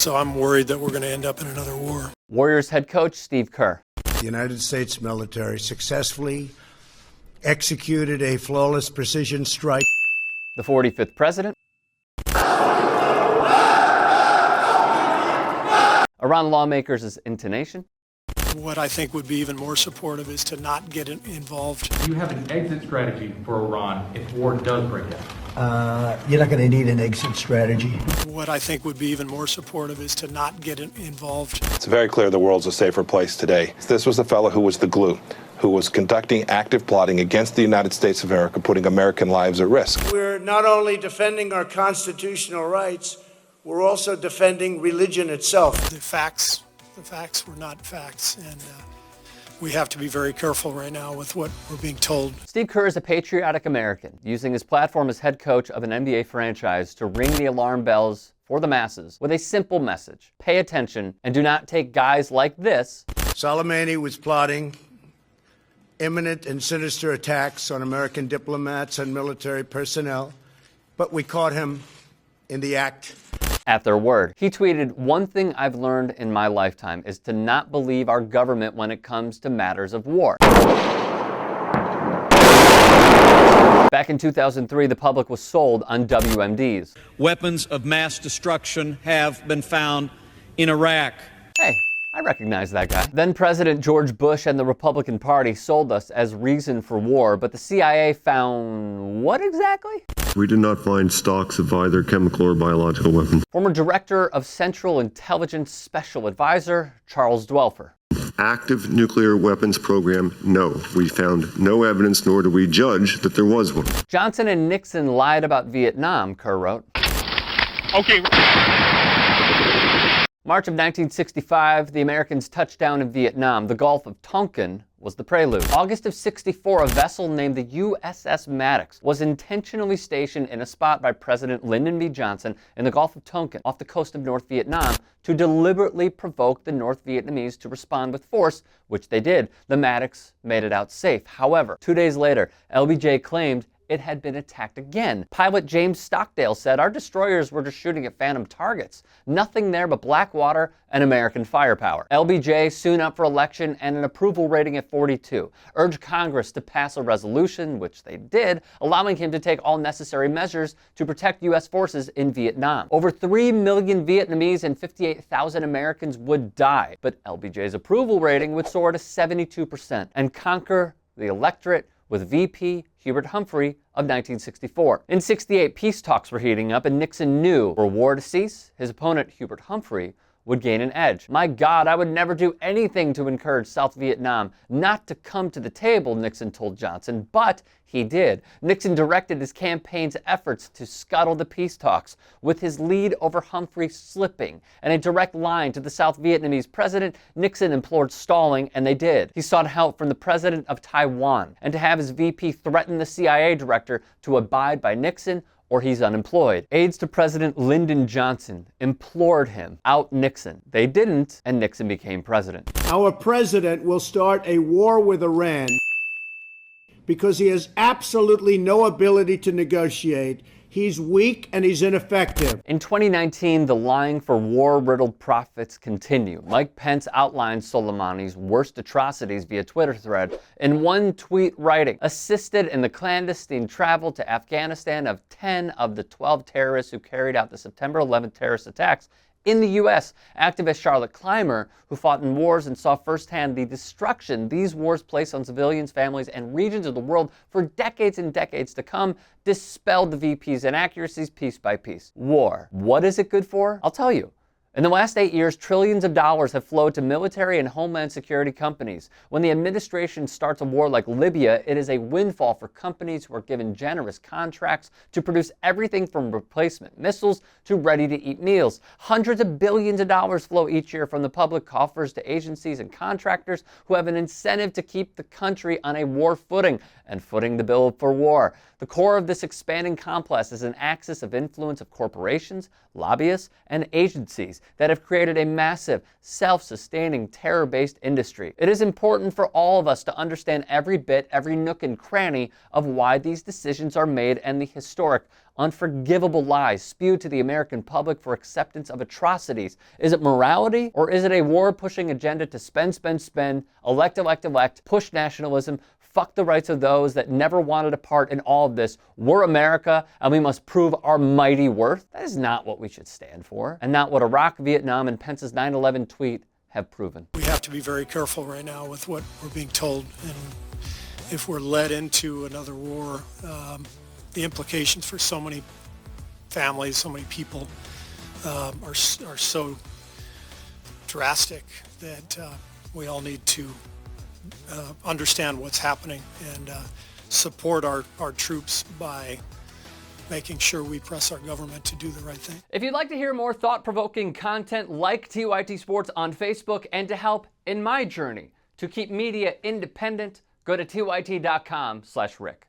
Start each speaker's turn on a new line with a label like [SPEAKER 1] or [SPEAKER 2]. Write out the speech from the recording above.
[SPEAKER 1] So I'm worried that we're going to end up in another war.
[SPEAKER 2] Warriors head coach Steve Kerr.
[SPEAKER 3] The United States military successfully executed a flawless precision strike.
[SPEAKER 2] The 45th president. Around lawmakers' intonation.
[SPEAKER 1] What I think would be even more supportive is to not get involved.
[SPEAKER 4] You have an exit strategy for Iran if war does break out.
[SPEAKER 3] You're not going to need an exit strategy.
[SPEAKER 1] What I think would be even more supportive is to not get involved.
[SPEAKER 5] It's very clear the world's a safer place today. This was the fellow who was the glue, who was conducting active plotting against the United States of America, putting American lives at risk.
[SPEAKER 3] We're not only defending our constitutional rights, we're also defending religion itself.
[SPEAKER 1] The facts were not facts, and we have to be very careful right now with what we're being told.
[SPEAKER 2] Steve Kerr is a patriotic American, using his platform as head coach of an NBA franchise to ring the alarm bells for the masses with a simple message. Pay attention and do not take guys like this.
[SPEAKER 3] Soleimani was plotting imminent and sinister attacks on American diplomats and military personnel, but we caught him in the act.
[SPEAKER 2] At their word. He tweeted, "One thing I've learned in my lifetime is to not believe our government when it comes to matters of war." Back in 2003, the public was sold on WMDs.
[SPEAKER 6] Weapons of mass destruction have been found in Iraq.
[SPEAKER 2] Hey, I recognize that guy. Then President George Bush and the Republican Party sold us as reason for war, but the CIA found what exactly?
[SPEAKER 7] We did not find stocks of either chemical or biological weapons.
[SPEAKER 2] Former Director of Central Intelligence Special Advisor Charles Dwelfer.
[SPEAKER 7] Active nuclear weapons program, no. We found no evidence, nor do we judge that there was one.
[SPEAKER 2] Johnson and Nixon lied about Vietnam, Kerr wrote.
[SPEAKER 8] Okay.
[SPEAKER 2] March of 1965, the Americans touched down in Vietnam. The Gulf of Tonkin was the prelude. August of 64, a vessel named the USS Maddox was intentionally stationed in a spot by President Lyndon B. Johnson in the Gulf of Tonkin off the coast of North Vietnam to deliberately provoke the North Vietnamese to respond with force, which they did. The Maddox made it out safe. However, 2 days later, LBJ claimed it had been attacked again. Pilot James Stockdale said, "Our destroyers were just shooting at phantom targets. Nothing there but black water and American firepower." LBJ, soon up for election and an approval rating at 42, urged Congress to pass a resolution, which they did, allowing him to take all necessary measures to protect U.S. forces in Vietnam. Over 3 million Vietnamese and 58,000 Americans would die, but LBJ's approval rating would soar to 72% and conquer the electorate with VP Hubert Humphrey of 1964. In 68, peace talks were heating up, and Nixon knew for war to cease, his opponent Hubert Humphrey would gain an edge. "My God, I would never do anything to encourage South Vietnam not to come to the table," Nixon told Johnson, but he did. Nixon directed his campaign's efforts to scuttle the peace talks, with his lead over Humphrey slipping, and a direct line to the South Vietnamese president. Nixon implored stalling, and they did. He sought help from the president of Taiwan, and to have his VP threaten the CIA director to abide by Nixon or he's unemployed. Aides to President Lyndon Johnson implored him, out Nixon. They didn't, and Nixon became president.
[SPEAKER 3] Our president will start a war with Iran because he has absolutely no ability to negotiate. He's weak and he's ineffective.
[SPEAKER 2] In 2019, the lying for war-riddled prophets continue. Mike Pence outlined Soleimani's worst atrocities via Twitter thread in one tweet, writing, "Assisted in the clandestine travel to Afghanistan of 10 of the 12 terrorists who carried out the September 11th terrorist attacks in the U.S. Activist Charlotte Clymer, who fought in wars and saw firsthand the destruction these wars place on civilians, families, and regions of the world for decades and decades to come, dispelled the VP's inaccuracies piece by piece." War. What is it good for? I'll tell you. In the last 8 years, trillions of dollars have flowed to military and homeland security companies. When the administration starts a war like Libya, it is a windfall for companies who are given generous contracts to produce everything from replacement missiles to ready-to-eat meals. Hundreds of billions of dollars flow each year from the public coffers to agencies and contractors who have an incentive to keep the country on a war footing and footing the bill for war. The core of this expanding complex is an axis of influence of corporations, lobbyists, and agencies. companies that have created a massive, self-sustaining, terror-based industry. It is important for all of us to understand every bit, every nook and cranny of why these decisions are made and the historic, unforgivable lies spewed to the American public for acceptance of atrocities. Is it morality, or is it a war-pushing agenda to spend, elect, push nationalism, fuck the rights of those that never wanted a part in all of this? We're America, and we must prove our mighty worth. That is not what we should stand for, and not what Iraq, Vietnam, and Pence's 9/11 tweet have proven.
[SPEAKER 1] We have to be very careful right now with what we're being told, and if we're led into another war, the implications for so many families, so many people are so drastic that we all need to understand what's happening and support our troops by making sure we press our government to do the right thing.
[SPEAKER 2] If you'd like to hear more thought-provoking content like TYT Sports on Facebook, and to help in my journey to keep media independent, go to tyt.com/Rick.